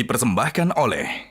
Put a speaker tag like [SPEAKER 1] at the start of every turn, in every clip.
[SPEAKER 1] dipersembahkan oleh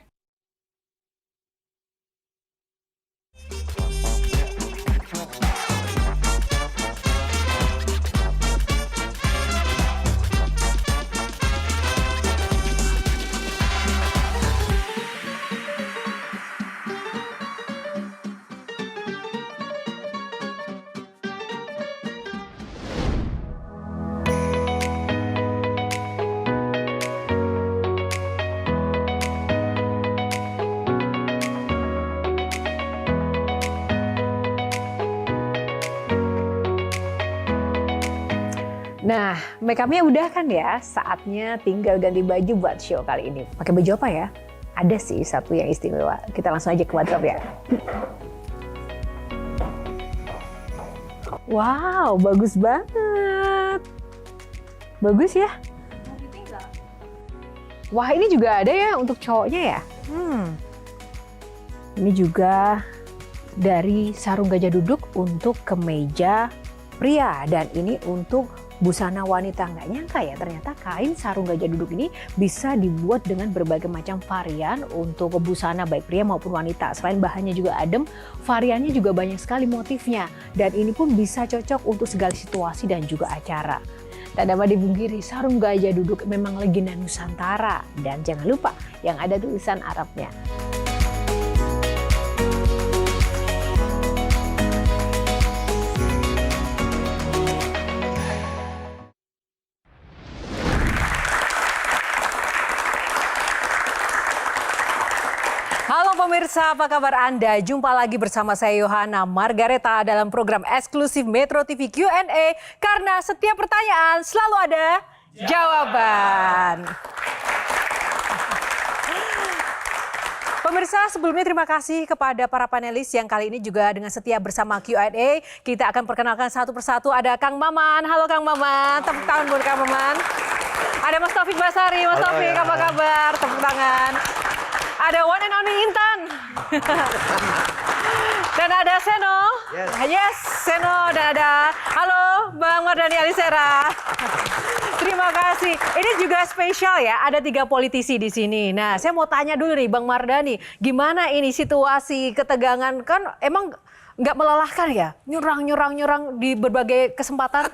[SPEAKER 2] Nah, make up-nya udah kan ya? Saatnya tinggal ganti baju buat show kali ini. Pakai baju apa ya? Ada sih satu yang istimewa. Kita langsung aja ke wardrobe ya. Wow, bagus banget. Bagus ya? Wah, ini juga ada ya untuk cowoknya ya? Ini juga dari sarung gajah duduk untuk kemeja pria. Dan ini untuk busana wanita. Nggak nyangka ya, ternyata kain sarung gajah duduk ini bisa dibuat dengan berbagai macam varian untuk busana baik pria maupun wanita. Selain bahannya juga adem, variannya juga banyak sekali motifnya. Dan ini pun bisa cocok untuk segala situasi dan juga acara. Tak dapat dipungkiri, sarung gajah duduk memang legenda Nusantara. Dan jangan lupa yang ada tulisan Arabnya. Halo pemirsa, apa kabar Anda? Jumpa lagi bersama saya Yohana Margareta dalam program eksklusif Metro TV Q&A. Karena setiap pertanyaan selalu ada jawaban. Pemirsa, sebelumnya terima kasih kepada para panelis yang kali ini juga dengan setia bersama Q&A. Kita akan perkenalkan satu persatu. Ada Kang Maman. Halo Kang Maman, tepuk tangan buat Kang Maman. Ada Mas Taufik Basari. Mas Taufik, apa kabar? Tepuk tangan. Ada one and only Intan. Dan ada Seno. Yes, Seno. Dan ada, halo Bang Mardhani Alisera. Terima kasih. Ini juga spesial ya, ada 3 politisi di sini. Nah, saya mau tanya dulu nih Bang Mardhani, gimana ini situasi ketegangan, kan emang nggak melelahkan ya? Nyurang di berbagai kesempatan.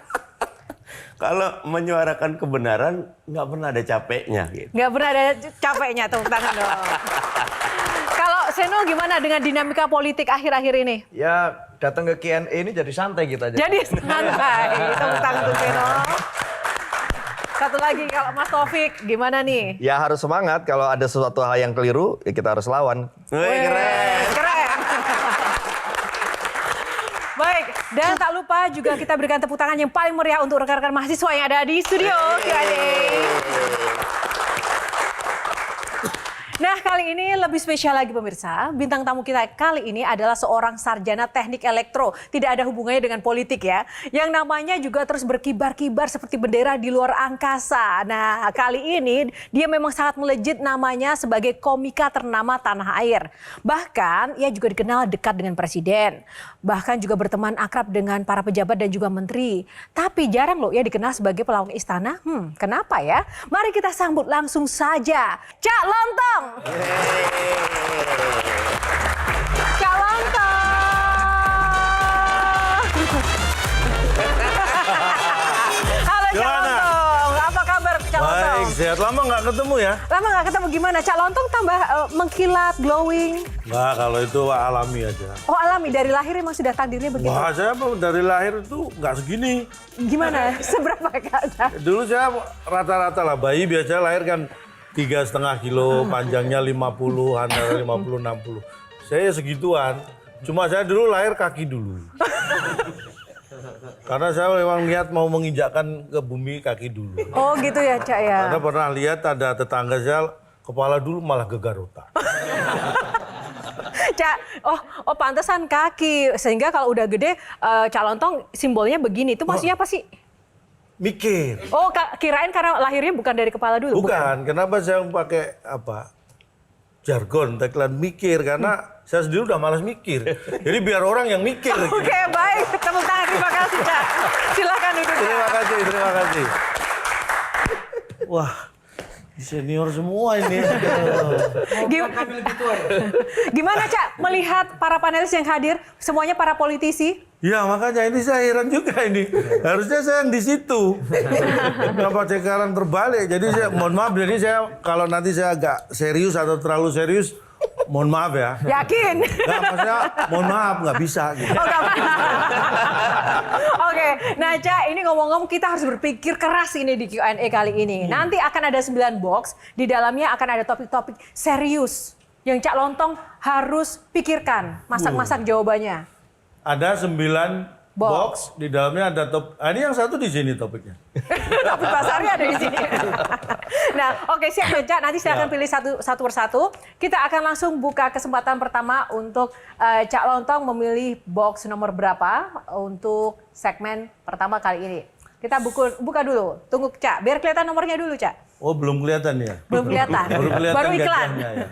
[SPEAKER 3] Kalau menyuarakan kebenaran nggak pernah ada capeknya. Gitu.
[SPEAKER 2] Nggak pernah ada capeknya, tepuk tangan dong. Kalau Seno gimana dengan dinamika politik akhir-akhir ini?
[SPEAKER 4] Ya datang ke Q&A ini jadi santai kita aja.
[SPEAKER 2] Jadi santai, tepuk tangan untuk Seno. Satu lagi kalau Mas Taufik, gimana nih?
[SPEAKER 4] Ya harus semangat, kalau ada sesuatu hal yang keliru ya kita harus lawan.
[SPEAKER 3] Wih, keren.
[SPEAKER 2] Keren. Baik, dan tak lupa juga kita berikan tepuk tangan yang paling meriah untuk rekan-rekan mahasiswa yang ada di studio Q&A. Nah, kali ini lebih spesial lagi pemirsa. Bintang tamu kita kali ini adalah seorang sarjana teknik elektro. Tidak ada hubungannya dengan politik ya. Yang namanya juga terus berkibar-kibar seperti bendera di luar angkasa. Nah, kali ini dia memang sangat melejit namanya sebagai komika ternama tanah air. Bahkan ia juga dikenal dekat dengan presiden. Bahkan juga berteman akrab dengan para pejabat dan juga menteri. Tapi jarang loh ia dikenal sebagai pelawak istana. Kenapa ya? Mari kita sambut langsung saja Cak Lontong. Cak Lontong. Halo Cak Lontong, apa kabar Cak Lontong?
[SPEAKER 5] Baik, sehat. Lama nggak ketemu ya?
[SPEAKER 2] Lama nggak ketemu, gimana? Cak Lontong tambah mengkilat, glowing.
[SPEAKER 5] Nggak, kalau itu alami aja.
[SPEAKER 2] Oh alami, dari lahir emang sudah takdirnya begitu?
[SPEAKER 5] Wah, saya dari lahir itu nggak segini.
[SPEAKER 2] Gimana? Seberapa kata?
[SPEAKER 5] Dulu saya rata-rata lah, bayi biasanya lahir kan 3,5 kilo, panjangnya 50, antara 50, 60. Saya segituan. Cuma saya dulu lahir kaki dulu. Karena saya memang lihat mau menginjakkan ke bumi kaki dulu.
[SPEAKER 2] Oh gitu ya Cak ya?
[SPEAKER 5] Karena pernah lihat ada tetangga saya, kepala dulu malah gegar otak.
[SPEAKER 2] Cak, oh pantesan kaki. Sehingga kalau udah gede, Cak Lontong simbolnya begini. Itu maksudnya apa sih?
[SPEAKER 5] Mikir.
[SPEAKER 2] Oh, kirain karena lahirnya bukan dari kepala dulu?
[SPEAKER 5] Bukan. Kenapa saya pakai jargon, tagline mikir? Karena saya sendiri udah malas mikir. Jadi biar orang yang mikir.
[SPEAKER 2] Oke, baik. Tepuk tangan, terima kasih Cak. Silakan duduk.
[SPEAKER 5] Terima kasih. Wah, Senior semua ini.
[SPEAKER 2] Gimana Cak melihat para panelis yang hadir, semuanya para politisi?
[SPEAKER 5] Ya makanya ini saya heran juga ini. Harusnya saya yang di situ. Kenapa sekarang terbalik? Jadi saya mohon maaf, jadi saya kalau nanti saya agak serius atau terlalu serius, mohon maaf ya.
[SPEAKER 2] Yakin?
[SPEAKER 5] Nggak, maksudnya mohon maaf nggak bisa. Gitu.
[SPEAKER 2] Oh, nggak apa-apa. Oke, nah Cak, ini ngomong-ngomong kita harus berpikir keras ini di Q&A kali ini. Nanti akan ada 9 box, di dalamnya akan ada topik-topik serius yang Cak Lontong harus pikirkan, masak-masak jawabannya.
[SPEAKER 5] Ada 9 box, di dalamnya ada ini yang satu di sini topiknya.
[SPEAKER 2] Topik pasarnya ada di sini. Nah, oke siap ya, Cak. Nanti saya akan pilih satu persatu. Kita akan langsung buka kesempatan pertama untuk Cak Lontong memilih box nomor berapa untuk segmen pertama kali ini. Kita buka dulu. Tunggu Cak, biar kelihatan nomornya dulu Cak.
[SPEAKER 5] Oh belum kelihatan ya?
[SPEAKER 2] Belum kelihatan. Baru iklan.
[SPEAKER 5] gajahnya, ya.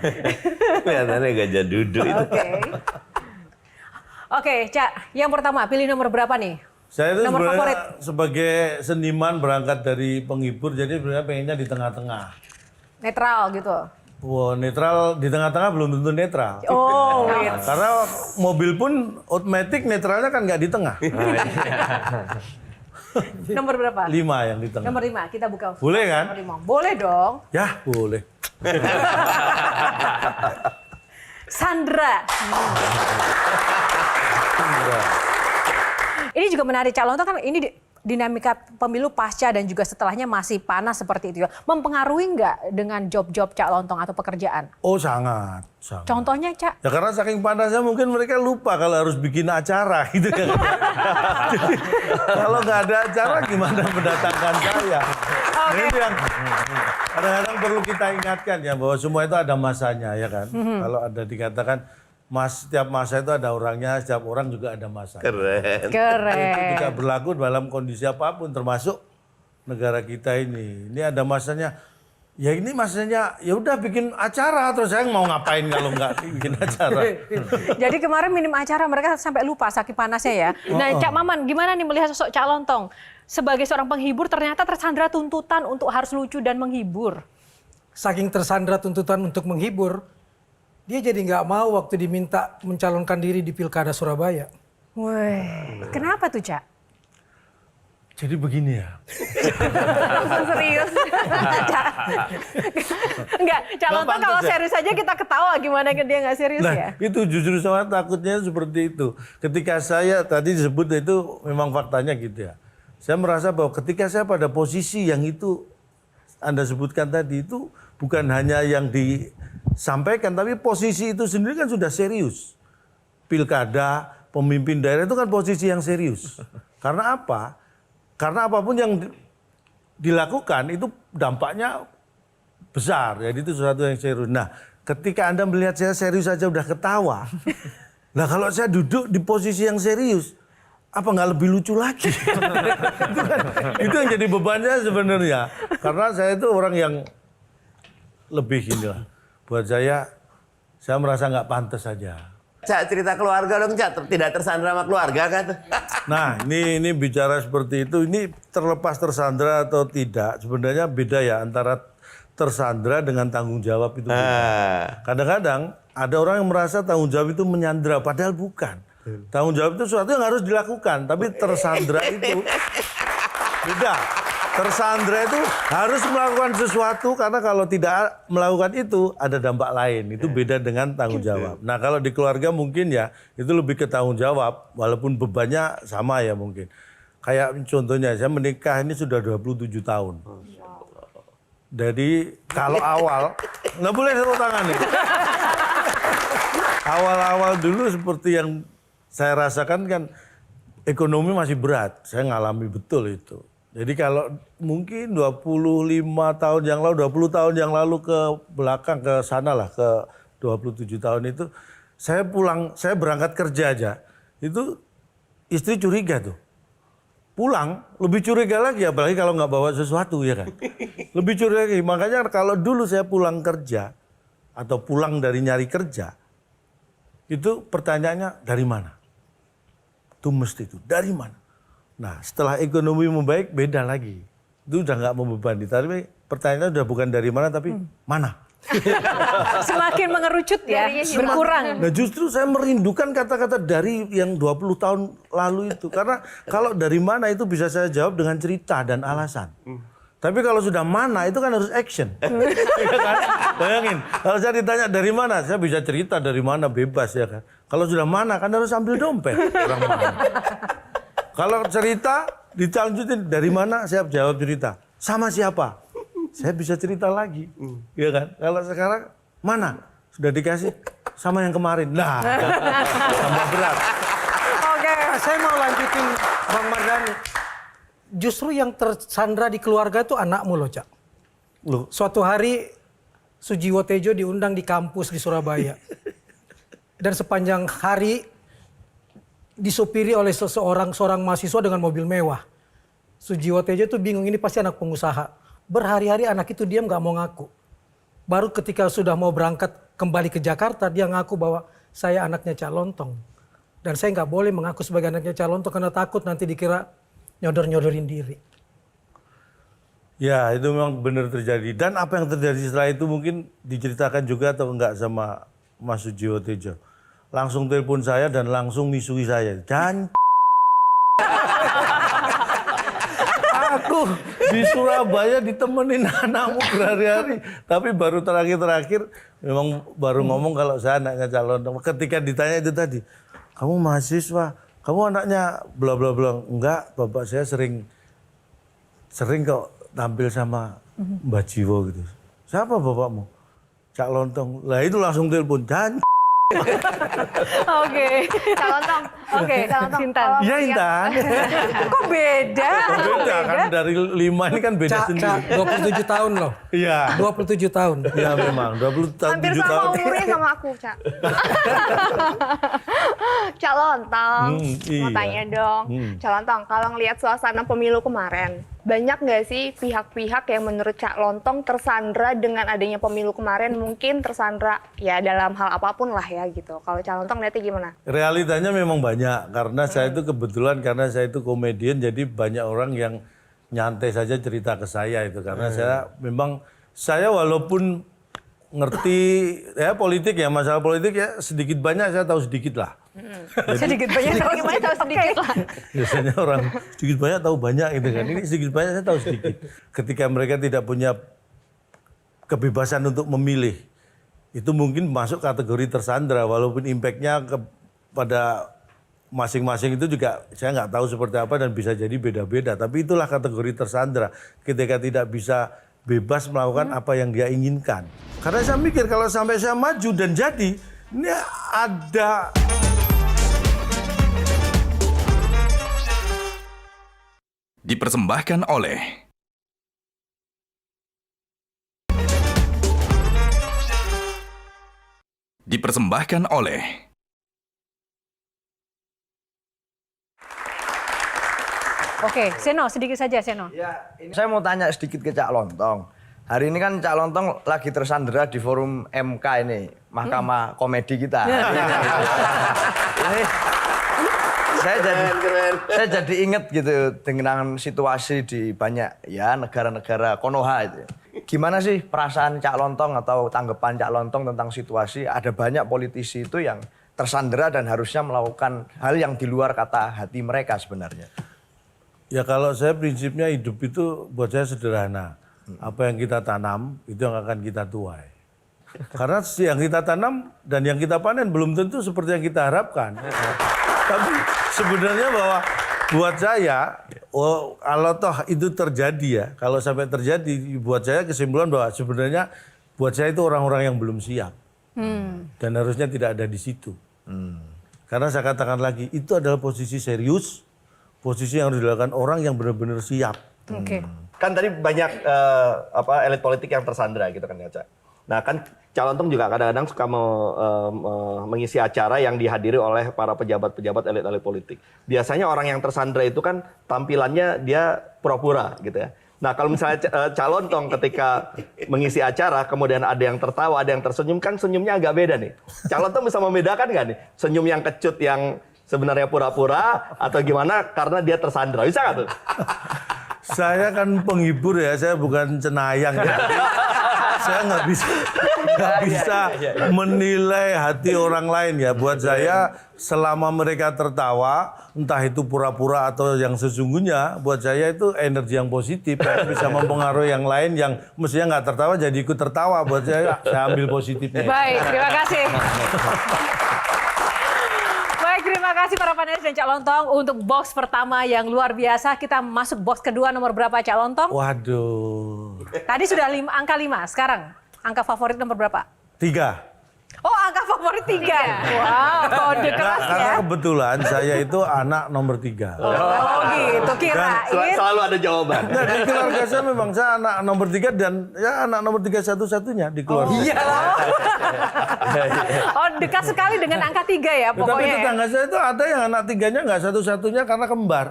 [SPEAKER 3] Kelihatannya gajah duduk itu.
[SPEAKER 2] Oke, Cak. Yang pertama, pilih nomor berapa nih?
[SPEAKER 5] Saya itu
[SPEAKER 2] Nomor
[SPEAKER 5] sebenarnya
[SPEAKER 2] favorit.
[SPEAKER 5] sebagai seniman berangkat dari penghibur, jadi sebenarnya pengennya di tengah-tengah.
[SPEAKER 2] Netral gitu.
[SPEAKER 5] Wah, netral di tengah-tengah belum tentu netral.
[SPEAKER 2] Oh,
[SPEAKER 5] Nah, karena mobil pun otomatis netralnya kan nggak di tengah.
[SPEAKER 2] nomor berapa?
[SPEAKER 5] 5 yang di tengah.
[SPEAKER 2] Nomor 5, kita buka.
[SPEAKER 5] Boleh kan?
[SPEAKER 2] Nomor 5. Boleh dong.
[SPEAKER 5] Ya, boleh.
[SPEAKER 2] Sandra. Ini juga menarik, Cak Lontong kan ini dinamika pemilu pasca dan juga setelahnya masih panas seperti itu. Mempengaruhi nggak dengan job-job Cak Lontong atau pekerjaan?
[SPEAKER 5] Oh, sangat.
[SPEAKER 2] Contohnya, Cak?
[SPEAKER 5] Ya karena saking panasnya mungkin mereka lupa kalau harus bikin acara gitu kan. Jadi, kalau nggak ada acara gimana mendatangkan saya?
[SPEAKER 2] Oke.
[SPEAKER 5] Ini yang kadang-kadang perlu kita ingatkan ya bahwa semua itu ada masanya ya kan. Kalau ada dikatakan setiap masa itu ada orangnya, setiap orang juga ada masanya.
[SPEAKER 3] Keren.
[SPEAKER 5] Itu tidak berlaku dalam kondisi apapun termasuk negara kita ini. Ini ada masanya. Ya ini masanya ya udah bikin acara terus saya mau ngapain kalau nggak bikin acara.
[SPEAKER 2] Jadi kemarin minim acara mereka sampai lupa saking panasnya ya. Nah, Cak Maman, gimana nih melihat sosok Cak Lontong sebagai seorang penghibur ternyata tersandra tuntutan untuk harus lucu dan menghibur.
[SPEAKER 1] Saking tersandra tuntutan untuk menghibur, dia jadi nggak mau waktu diminta mencalonkan diri di Pilkada Surabaya.
[SPEAKER 2] Wih, kenapa tuh Cak?
[SPEAKER 5] Jadi begini ya.
[SPEAKER 2] Serius? Enggak, Cak Lontong kalau serius aja kita ketawa, gimana dia nggak serius ya?
[SPEAKER 5] Nah itu justru saya takutnya seperti itu. Ketika saya tadi disebut itu memang faktanya gitu ya. Saya merasa bahwa ketika saya pada posisi yang itu Anda sebutkan tadi itu bukan hanya yang disampaikan, tapi posisi itu sendiri kan sudah serius. Pilkada, pemimpin daerah itu kan posisi yang serius. Karena apa? Karena apapun yang dilakukan itu dampaknya besar. Jadi itu sesuatu yang serius. Nah, ketika Anda melihat saya serius saja udah ketawa. Nah, kalau saya duduk di posisi yang serius, apa nggak lebih lucu lagi? itu yang jadi bebannya sebenarnya. Karena saya itu orang yang lebih inilah. Buat saya merasa nggak pantas saja.
[SPEAKER 3] Cak, cerita keluarga dong, Cak. Tidak tersandra sama keluarga kan?
[SPEAKER 5] Nah, ini bicara seperti itu, ini terlepas tersandra atau tidak, sebenarnya beda ya antara tersandra dengan tanggung jawab itu. Kadang-kadang ada orang yang merasa tanggung jawab itu menyandra, padahal bukan. Tanggung jawab itu sesuatu yang harus dilakukan, tapi tersandra itu beda. Tersandra itu harus melakukan sesuatu karena kalau tidak melakukan itu ada dampak lain. Itu beda dengan tanggung jawab. Nah kalau di keluarga mungkin ya itu lebih ke tanggung jawab walaupun bebannya sama ya mungkin. Kayak contohnya saya menikah ini sudah 27 tahun. Jadi kalau awal, nggak boleh tepuk tangan nih. Awal-awal dulu seperti yang saya rasakan kan ekonomi masih berat. Saya ngalami betul itu. Jadi kalau mungkin 25 tahun yang lalu, 20 tahun yang lalu ke belakang, ke sana lah, ke 27 tahun itu, saya berangkat kerja aja, itu istri curiga tuh. Pulang, lebih curiga lagi, apalagi kalau nggak bawa sesuatu ya kan. Lebih curiga lagi, makanya kalau dulu saya pulang kerja, atau pulang dari nyari kerja, itu pertanyaannya dari mana? Itu mesti itu, dari mana? Nah setelah ekonomi membaik beda lagi. Itu udah nggak membebani. Tapi pertanyaannya udah bukan dari mana tapi mana.
[SPEAKER 2] Semakin mengerucut ya, berkurang.
[SPEAKER 5] Nah justru saya merindukan kata-kata dari yang 20 tahun lalu itu. Karena kalau dari mana itu bisa saya jawab dengan cerita dan alasan. Tapi kalau sudah mana itu kan harus action. Ya kan? Bayangin, kalau saya ditanya dari mana, saya bisa cerita dari mana bebas ya kan. Kalau sudah mana kan harus ambil dompet. Orang mana. Kalau cerita dilanjutin dari mana, saya jawab cerita. Sama siapa? Saya bisa cerita lagi, ya kan? Kalau sekarang mana sudah dikasih sama yang kemarin, nah tambah berat.
[SPEAKER 1] Oke, saya mau lanjutin Bang Mardhani. Justru yang tersandra di keluarga itu anakmu loh, Cak.
[SPEAKER 5] Loh,
[SPEAKER 1] Suatu hari Sujiwo Tejo diundang di kampus di Surabaya. Dan sepanjang hari disopiri oleh seorang mahasiswa dengan mobil mewah. Sujiwo Tejo itu bingung, ini pasti anak pengusaha. Berhari-hari anak itu diam gak mau ngaku. Baru ketika sudah mau berangkat kembali ke Jakarta, dia ngaku bahwa saya anaknya Cak Lontong. Dan saya gak boleh mengaku sebagai anaknya Cak Lontong karena takut nanti dikira nyodor-nyodorin diri.
[SPEAKER 5] ya itu memang benar terjadi. Dan apa yang terjadi setelah itu mungkin diceritakan juga atau enggak sama Mas Sujiwo Tejo. Langsung telepon saya dan langsung misui saya. Dan aku di Surabaya ditemenin anakmu berhari-hari. Tapi baru terakhir memang baru ngomong kalau saya anaknya calon. Ketika ditanya itu tadi, kamu mahasiswa, kamu anaknya bla bla bla. Enggak, bapak saya sering kok tampil sama Mbak Jiwo gitu. Siapa bapakmu? Cak Lontong. Lah itu langsung telepon. Dan
[SPEAKER 2] Oke.
[SPEAKER 6] Cak Lontong.
[SPEAKER 2] Oke, Intan.
[SPEAKER 5] iya Intan.
[SPEAKER 2] Kok beda?
[SPEAKER 5] Beda kan dari 5 ini kan beda
[SPEAKER 1] Cak,
[SPEAKER 5] sendiri.
[SPEAKER 1] 27 tahun loh.
[SPEAKER 5] Iya.
[SPEAKER 1] 27 tahun.
[SPEAKER 5] Iya memang 27
[SPEAKER 6] Hampir sama
[SPEAKER 5] tahun.
[SPEAKER 6] umurnya sama aku, Cak. Cak Lontong, mau
[SPEAKER 5] iya.
[SPEAKER 6] tanya dong. Cak Lontong, kalau ngelihat suasana pemilu kemarin, banyak nggak sih pihak-pihak yang menurut Cak Lontong tersandra dengan adanya pemilu kemarin? Mungkin tersandra ya dalam hal apapun lah ya gitu. Kalau Cak Lontong lihatnya gimana?
[SPEAKER 5] Realitanya memang banyak karena saya itu kebetulan karena saya itu komedian jadi banyak orang yang nyantai saja cerita ke saya itu karena saya walaupun ngerti ya politik ya masalah politik ya sedikit banyak saya tahu sedikit lah.
[SPEAKER 2] Sedikit banyak tahu sedikit lah.
[SPEAKER 5] Biasanya orang sedikit banyak tahu banyak gitu kan. Ini sedikit banyak saya tahu sedikit. Ketika mereka tidak punya kebebasan untuk memilih, itu mungkin masuk kategori tersandra. Walaupun impactnya kepada masing-masing itu juga saya nggak tahu seperti apa dan bisa jadi beda-beda. Tapi itulah kategori tersandra. Ketika tidak bisa bebas melakukan apa yang dia inginkan. Karena saya mikir kalau sampai saya maju dan jadi, ini ada...
[SPEAKER 7] Dipersembahkan oleh
[SPEAKER 2] Oke, Seno, sedikit saja Seno.
[SPEAKER 4] Ya, saya mau tanya sedikit ke Cak Lontong. Hari ini kan Cak Lontong lagi tersandera di forum MK ini, Mahkamah Komedi kita. Ini saya jadi inget gitu dengan situasi di banyak ya negara-negara Konoha itu. Gimana sih perasaan Cak Lontong atau tanggapan Cak Lontong tentang situasi ada banyak politisi itu yang tersandera dan harusnya melakukan hal yang di luar kata hati mereka sebenarnya.
[SPEAKER 5] Ya kalau saya prinsipnya hidup itu buat saya sederhana. Apa yang kita tanam itu yang akan kita tuai. Karena yang kita tanam dan yang kita panen belum tentu seperti yang kita harapkan. Tapi sebenarnya bahwa buat saya, kalau toh itu terjadi ya, kalau sampai terjadi, buat saya kesimpulan bahwa sebenarnya buat saya itu orang-orang yang belum siap. Dan harusnya tidak ada di situ. Karena saya katakan lagi, itu adalah posisi serius, posisi yang harus dilakukan orang yang benar-benar siap.
[SPEAKER 2] Oke.
[SPEAKER 4] Kan tadi banyak elit politik yang tersandra gitu kan ya Cak. Nah kan Cak Lontong juga kadang-kadang suka mengisi acara yang dihadiri oleh para pejabat-pejabat elit-elit politik. Biasanya orang yang tersandra itu kan tampilannya dia pura-pura gitu ya. Nah kalau misalnya Cak Lontong ketika mengisi acara kemudian ada yang tertawa, ada yang tersenyum, kan senyumnya agak beda nih. Cak Lontong bisa membedakan nggak nih senyum yang kecut yang sebenarnya pura-pura atau gimana karena dia tersandra? Bisa nggak tuh?
[SPEAKER 5] Saya kan penghibur ya, saya bukan cenayang ya. Saya nggak bisa menilai hati orang lain ya. Buat saya selama mereka tertawa, entah itu pura-pura atau yang sesungguhnya, buat saya itu energi yang positif. Saya bisa mempengaruhi yang lain yang mestinya nggak tertawa jadi ikut tertawa. Buat saya ambil positifnya.
[SPEAKER 2] Baik, terima kasih. Baik, terima kasih para panelis dan Cak Lontong untuk box pertama yang luar biasa. Kita masuk box kedua, nomor berapa Cak Lontong?
[SPEAKER 5] Waduh.
[SPEAKER 2] Tadi sudah angka 5, sekarang angka favorit nomor berapa?
[SPEAKER 5] 3.
[SPEAKER 2] Oh, angka favorit 3. Wow, kode keras ya.
[SPEAKER 5] Karena kebetulan saya itu anak nomor 3.
[SPEAKER 2] Oh gitu, kirain.
[SPEAKER 4] Selalu ada jawaban.
[SPEAKER 5] Nah, di keluarga saya memang saya anak nomor 3 dan ya anak nomor 3 satu-satunya di keluarga.
[SPEAKER 1] Iya.
[SPEAKER 2] Oh, dekat sekali dengan angka 3 ya
[SPEAKER 5] Tapi
[SPEAKER 2] pokoknya. Ya.
[SPEAKER 5] tetangga saya itu ada yang anak 3-nya nggak satu-satunya karena kembar.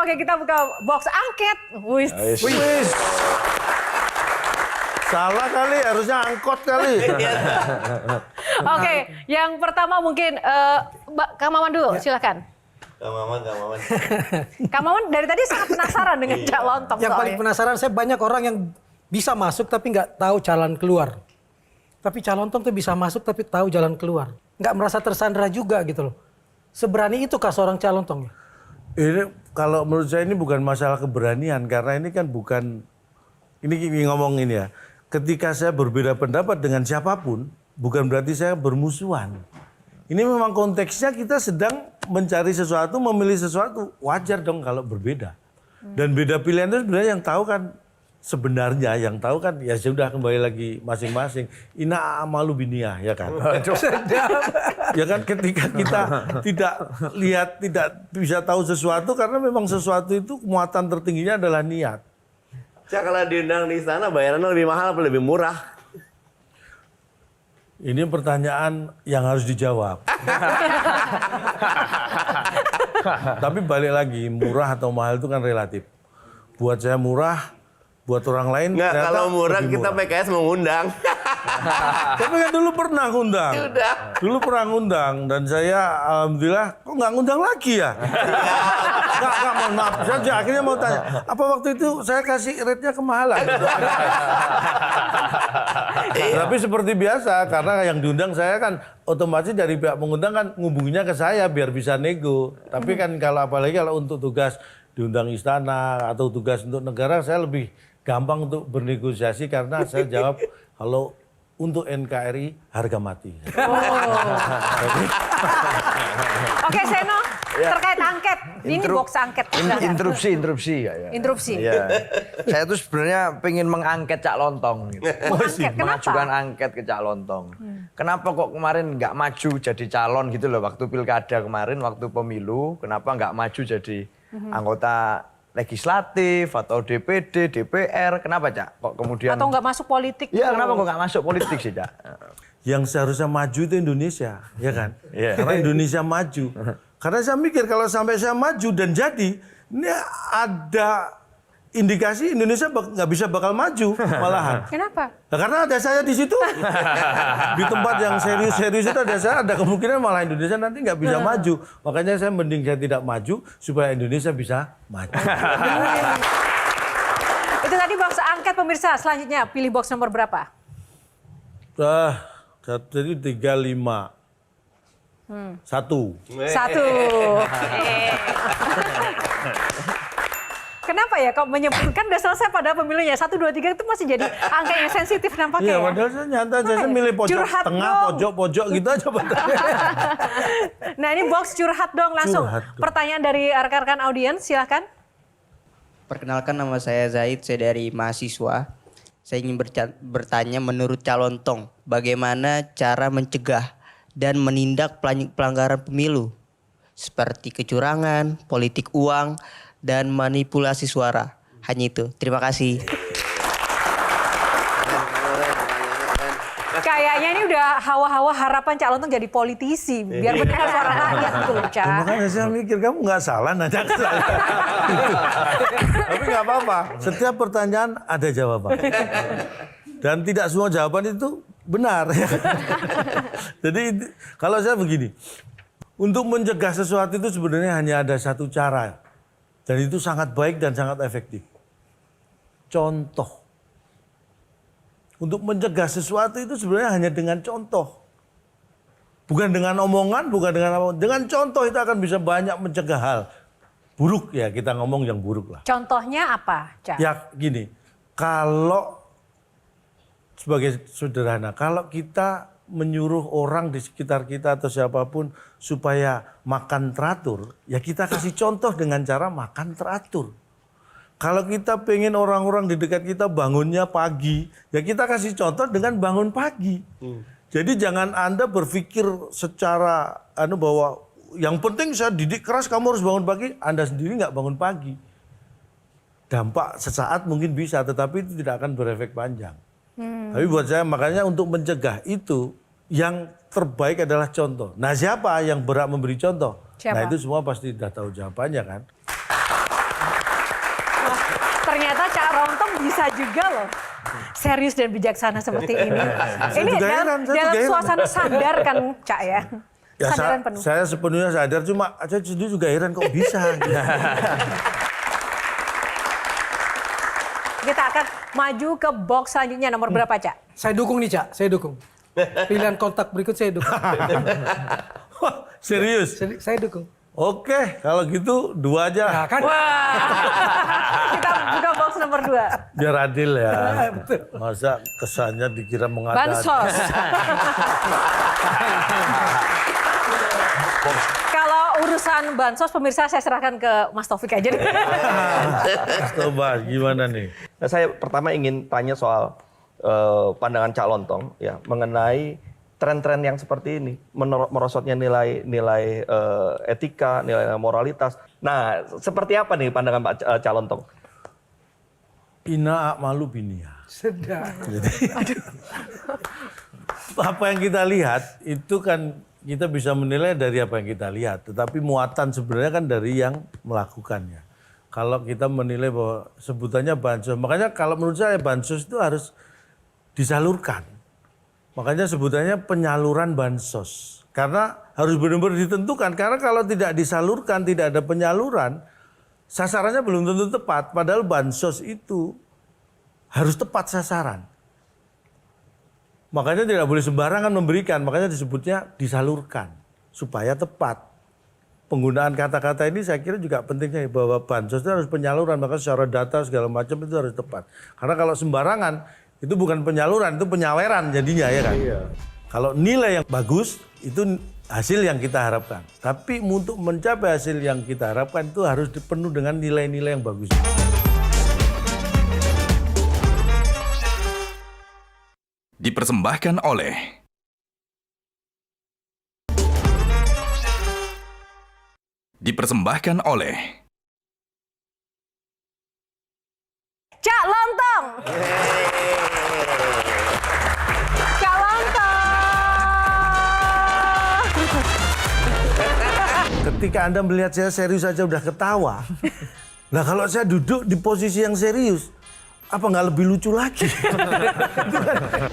[SPEAKER 2] Oke, kita buka box angket. Wis.
[SPEAKER 5] Wis. Salah kali, harusnya angkot kali.
[SPEAKER 2] Oke, yang pertama mungkin Kang Maman dulu, silakan.
[SPEAKER 3] Kang Maman.
[SPEAKER 2] Kang Maman dari tadi sangat penasaran dengan Cak Lontong
[SPEAKER 1] Yang paling
[SPEAKER 2] soalnya.
[SPEAKER 1] penasaran saya banyak orang yang bisa masuk tapi nggak tahu jalan keluar. Tapi Cak Lontong tuh bisa masuk tapi tahu jalan keluar. Nggak merasa tersandra juga gitu loh. Seberani itu kah seorang Cak Lontong?
[SPEAKER 5] Ini kalau menurut saya ini bukan masalah keberanian karena ini kan bukan ini ngomong ini ya. Ketika saya berbeda pendapat dengan siapapun, bukan berarti saya bermusuhan. Ini memang konteksnya kita sedang mencari sesuatu, memilih sesuatu. Wajar dong kalau berbeda. Dan beda pilihan itu sebenarnya yang tahu kan sebenarnya, yang tahu kan ya sudah kembali lagi masing-masing. Ina amalu biniyah, ya kan? Ya kan ketika kita tidak lihat, tidak bisa tahu sesuatu karena memang sesuatu itu muatan tertingginya adalah niat.
[SPEAKER 3] Cak, kalau diundang di sana bayarannya lebih mahal apa lebih murah?
[SPEAKER 5] Ini pertanyaan yang harus dijawab. Tapi balik lagi, murah atau mahal itu kan relatif. Buat saya murah, buat orang lain
[SPEAKER 3] Nggak,
[SPEAKER 5] ternyata
[SPEAKER 3] kalau murah
[SPEAKER 5] lebih
[SPEAKER 3] kita
[SPEAKER 5] murah.
[SPEAKER 3] PKS mengundang.
[SPEAKER 5] Tapi kan dulu pernah ngundang.
[SPEAKER 3] Udah.
[SPEAKER 5] Dulu pernah ngundang dan saya alhamdulillah kok nggak ngundang lagi ya? Nggak, mohon maaf. Saya akhirnya mau tanya, apa waktu itu saya kasih rate-nya kemahalan? Tapi seperti biasa, karena yang diundang saya kan otomatis dari pihak pengundang kan ngubunginya ke saya biar bisa nego. Tapi kan kalau apalagi kalau untuk tugas diundang istana atau tugas untuk negara, saya lebih gampang untuk bernegosiasi karena saya jawab kalau untuk NKRI harga mati.
[SPEAKER 2] Oke, Seno, terkait angket. Ini box angket. Silakan.
[SPEAKER 7] Interupsi ya.
[SPEAKER 2] Interupsi.
[SPEAKER 7] Iya. Saya tuh sebenarnya pengen mengangket Cak Lontong gitu.
[SPEAKER 2] Mengangket, kenapa?
[SPEAKER 7] Mengajukan angket ke Cak Lontong. Kenapa kok kemarin nggak maju jadi calon gitu loh waktu pilkada kemarin, waktu pemilu, kenapa nggak maju jadi anggota legislatif atau DPD, DPR, kenapa Cak? Kok kemudian
[SPEAKER 2] Atau nggak masuk politik?
[SPEAKER 7] Iya,
[SPEAKER 2] gitu?
[SPEAKER 7] kenapa kok nggak masuk politik sih Cak?
[SPEAKER 5] Yang seharusnya maju itu Indonesia, ya kan?
[SPEAKER 7] Iya.
[SPEAKER 5] Karena Indonesia maju. Karena saya mikir kalau sampai saya maju dan jadi, ini ada indikasi Indonesia nggak bisa bakal maju malahan.
[SPEAKER 2] Kenapa?
[SPEAKER 5] Nah, karena ada saya di situ. Di tempat yang serius-serius itu ada saya, ada kemungkinan malah Indonesia nanti nggak bisa maju. Makanya saya mending saya tidak maju supaya Indonesia bisa maju.
[SPEAKER 2] Itu tadi box angket pemirsa. Selanjutnya pilih box nomor berapa?
[SPEAKER 5] Jadi 35. 1.
[SPEAKER 2] 1. Kenapa ya kok menyebutkan udah selesai pada pemilunya 1, 2, 3 itu masih jadi angka yang sensitif nampaknya
[SPEAKER 5] Iya,
[SPEAKER 2] ya?
[SPEAKER 5] padahal saya nyantai aja, saya milih pojok
[SPEAKER 2] Curhat
[SPEAKER 5] tengah,
[SPEAKER 2] dong.
[SPEAKER 5] pojok gitu aja.
[SPEAKER 2] Nah ini box curhat dong langsung.
[SPEAKER 5] Curhat dong.
[SPEAKER 2] Pertanyaan dari rekan-rekan audiens silahkan.
[SPEAKER 8] Perkenalkan, nama saya Zaid, saya dari mahasiswa. Saya ingin bertanya menurut Cak Lontong, bagaimana cara mencegah dan menindak pelanggaran pemilu seperti kecurangan, politik uang, dan manipulasi suara. Hanya itu. Terima kasih.
[SPEAKER 2] Kayaknya ini udah hawa-hawa harapan Cak Lontong jadi politisi biar mendengar suara rakyat gitu loh, Cak.
[SPEAKER 5] Makanya saya mikir kamu nggak salah nanya ke saya. Tapi nggak apa-apa. Setiap pertanyaan ada jawaban. Dan tidak semua jawaban itu benar. Jadi kalau saya begini, untuk mencegah sesuatu itu sebenarnya hanya ada satu cara. Dan itu sangat baik dan sangat efektif. Contoh. Untuk mencegah sesuatu itu sebenarnya hanya dengan contoh. Bukan dengan omongan, bukan dengan apa. Dengan contoh itu akan bisa banyak mencegah hal buruk ya, kita ngomong yang buruk lah.
[SPEAKER 2] Contohnya apa, Cak?
[SPEAKER 5] Ya gini, kalau sebagai sederhana, kalau kita menyuruh orang di sekitar kita atau siapapun supaya makan teratur, ya kita kasih contoh dengan cara makan teratur. Kalau kita pengen orang-orang di dekat kita bangunnya pagi, ya kita kasih contoh dengan bangun pagi. Jadi jangan Anda berpikir secara bahwa yang penting saya didik keras kamu harus bangun pagi, Anda sendiri nggak bangun pagi. Dampak sesaat mungkin bisa, tetapi itu tidak akan berefek panjang. Tapi buat saya makanya untuk mencegah itu yang terbaik adalah contoh. Nah siapa yang berhak memberi contoh?
[SPEAKER 2] Siapa?
[SPEAKER 5] Nah itu semua pasti sudah tahu jawabannya kan.
[SPEAKER 2] Wah, ternyata Cak Rontong bisa juga loh. Serius dan bijaksana seperti ini. Ini
[SPEAKER 5] juga heran, saya
[SPEAKER 2] dalam
[SPEAKER 5] juga heran.
[SPEAKER 2] suasana sadar kan Cak ya?
[SPEAKER 5] Ya,
[SPEAKER 2] Kesadaran penuh.
[SPEAKER 5] saya sepenuhnya sadar, cuma saya sendiri juga heran kok bisa.
[SPEAKER 2] Kita akan maju ke box selanjutnya, nomor berapa Cak?
[SPEAKER 1] Saya dukung nih, Cak. Saya dukung. Pilihan kontak berikut saya dukung.
[SPEAKER 5] Wah, serius?
[SPEAKER 1] Saya dukung.
[SPEAKER 5] Oke, kalau gitu 2 aja.
[SPEAKER 1] Nah, kan?
[SPEAKER 2] Kita buka box nomor 2.
[SPEAKER 5] Biar adil ya. Masa kesannya dikira mengada-ada.
[SPEAKER 2] Bansos. Kalau urusan bansos pemirsa saya serahkan ke Mas Taufik aja deh.
[SPEAKER 5] Coba gimana nih?
[SPEAKER 4] Nah, saya pertama ingin tanya soal pandangan Cak Lontong ya mengenai tren-tren yang seperti ini, merosotnya nilai etika, nilai moralitas. Nah, seperti apa nih pandangan Pak Cak Lontong?
[SPEAKER 5] Ina malu binia.
[SPEAKER 1] Sedap.
[SPEAKER 5] Apa yang kita lihat itu kan kita bisa menilai dari apa yang kita lihat, tetapi muatan sebenarnya kan dari yang melakukannya. Kalau kita menilai bahwa sebutannya bansos, makanya kalau menurut saya bansos itu harus disalurkan. Makanya sebutannya penyaluran bansos. Karena harus benar-benar ditentukan. Karena kalau tidak disalurkan, tidak ada penyaluran, sasarannya belum tentu tepat. Padahal bansos itu harus tepat sasaran. Makanya tidak boleh sembarangan memberikan. Makanya disebutnya disalurkan. Supaya tepat. Penggunaan kata-kata ini saya kira juga pentingnya bahwa bansos itu harus penyaluran. Maka secara data segala macam itu harus tepat. Karena kalau sembarangan, itu bukan penyaluran, itu penyaweran jadinya ya kan. Iya. Kalau nilai yang bagus itu hasil yang kita harapkan. Tapi untuk mencapai hasil yang kita harapkan itu harus dipenuh dengan nilai-nilai yang bagus.
[SPEAKER 9] Dipersembahkan oleh
[SPEAKER 2] Cak Lontong. Cak Lontong.
[SPEAKER 5] Ketika Anda melihat saya serius saja udah ketawa. Nah kalau saya duduk di posisi yang serius, apa nggak lebih lucu lagi?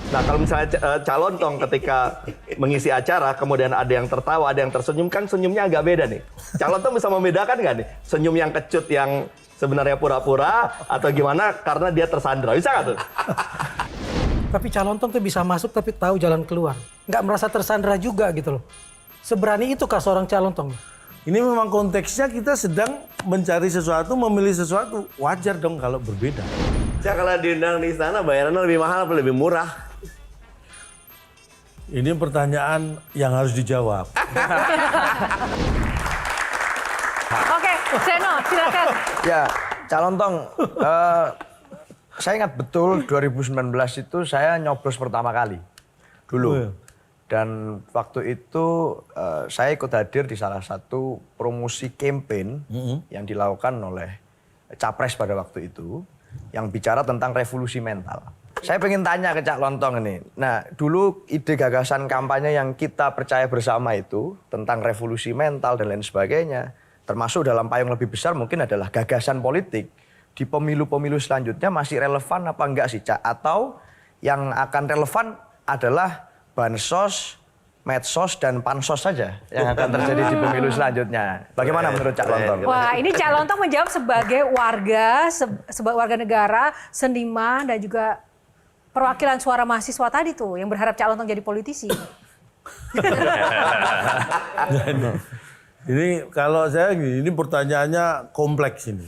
[SPEAKER 4] Nah kalau misalnya Cak Lontong ketika mengisi acara, kemudian ada yang tertawa, ada yang tersenyum, kan senyumnya agak beda nih. Cak Lontong bisa membedakan nggak nih? Senyum yang kecut yang sebenarnya pura-pura atau gimana karena dia tersandra. Bisa nggak tuh?
[SPEAKER 1] Tapi Cak Lontong tuh bisa masuk tapi tahu jalan keluar. Nggak merasa tersandra juga gitu loh. Seberani itu kah seorang Cak Lontong?
[SPEAKER 5] Ini memang konteksnya kita sedang mencari sesuatu, memilih sesuatu. Wajar dong kalau berbeda.
[SPEAKER 3] Cak, kalau diundang di sana bayarannya lebih mahal apa lebih murah?
[SPEAKER 5] Ini pertanyaan yang harus dijawab.
[SPEAKER 2] Oke, Seno, silakan.
[SPEAKER 7] Ya, Cak Lontong, saya ingat betul 2019 itu saya nyoblos pertama kali dulu. Dan waktu itu saya ikut hadir di salah satu promosi campaign yang dilakukan oleh Capres pada waktu itu, yang bicara tentang revolusi mental. Saya pengen tanya ke Cak Lontong ini. Nah, dulu ide gagasan kampanye yang kita percaya bersama itu tentang revolusi mental dan lain sebagainya, termasuk dalam payung lebih besar mungkin adalah gagasan politik. Di pemilu-pemilu selanjutnya masih relevan apa enggak sih, Cak? Atau yang akan relevan adalah bansos medsos dan pansos saja yang akan terjadi di pemilu selanjutnya. Bagaimana menurut Cak Lontong?
[SPEAKER 2] Wah, ini Cak Lontong menjawab sebagai warga, sebagai warga negara, seniman, dan juga perwakilan suara mahasiswa tadi tuh yang berharap Cak Lontong jadi politisi.
[SPEAKER 5] Ini kalau saya gini, ini pertanyaannya kompleks ini.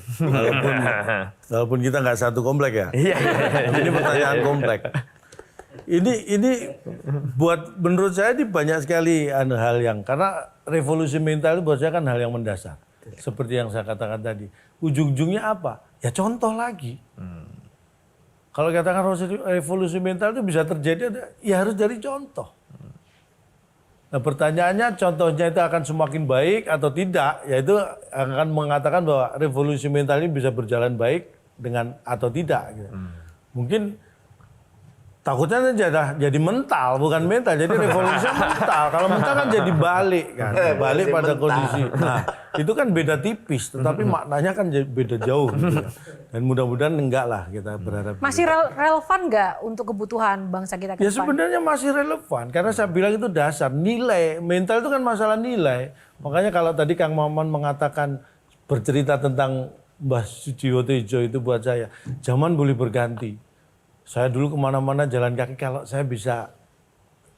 [SPEAKER 5] Walaupun kita nggak satu komplek ya. Ini pertanyaan kompleks. Ini buat menurut saya ini banyak sekali hal yang karena revolusi mental itu buat saya kan hal yang mendasar. Seperti yang saya katakan tadi. Ujung-ujungnya apa? Ya contoh lagi. Kalau katakan revolusi mental itu bisa terjadi, ya harus dari contoh. Nah pertanyaannya contohnya itu akan semakin baik atau tidak, yaitu akan mengatakan bahwa revolusi mental ini bisa berjalan baik dengan atau tidak. Gitu. Mungkin takutnya jadi mental, bukan mental, jadi revolusi mental. Kalau mental kan jadi balik kan, balik pada kondisi. Nah itu kan beda tipis, tetapi maknanya kan beda jauh. Gitu. Dan mudah-mudahan enggak lah kita berharap.
[SPEAKER 2] Masih relevan nggak untuk kebutuhan bangsa kita ke
[SPEAKER 5] Ya
[SPEAKER 2] depan?
[SPEAKER 5] sebenarnya masih relevan karena saya bilang itu dasar nilai mental itu kan masalah nilai. Makanya kalau tadi Kang Maman mengatakan bercerita tentang Mbah Sujiwo Tejo itu buat saya zaman boleh berganti. Saya dulu kemana-mana jalan kaki kalau saya bisa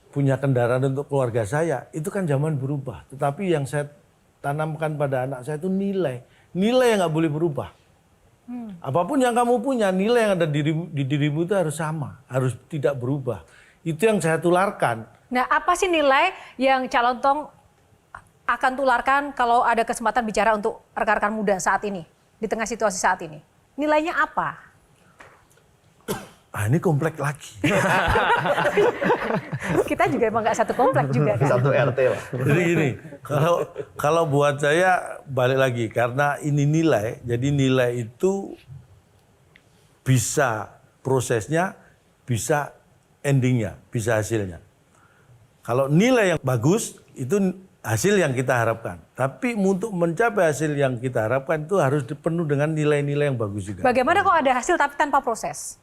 [SPEAKER 5] punya kendaraan untuk keluarga saya itu kan zaman berubah. Tetapi yang saya tanamkan pada anak saya itu nilai yang nggak boleh berubah. Apapun yang kamu punya, nilai yang ada di dirimu itu harus sama, harus tidak berubah. Itu yang saya tularkan.
[SPEAKER 2] Nah, apa sih nilai yang Cak Lontong akan tularkan kalau ada kesempatan bicara untuk rekan-rekan muda saat ini, di tengah situasi saat ini? Nilainya apa?
[SPEAKER 5] Ah, ini kompleks lagi.
[SPEAKER 2] Kita juga emang nggak satu komplek juga kan?
[SPEAKER 4] Satu RT lah.
[SPEAKER 5] Jadi gini, kalau buat saya balik lagi karena ini nilai, jadi nilai itu bisa prosesnya, bisa endingnya, bisa hasilnya. Kalau nilai yang bagus itu hasil yang kita harapkan. Tapi untuk mencapai hasil yang kita harapkan itu harus penuh dengan nilai-nilai yang bagus juga.
[SPEAKER 2] Bagaimana kok ada hasil tapi tanpa proses?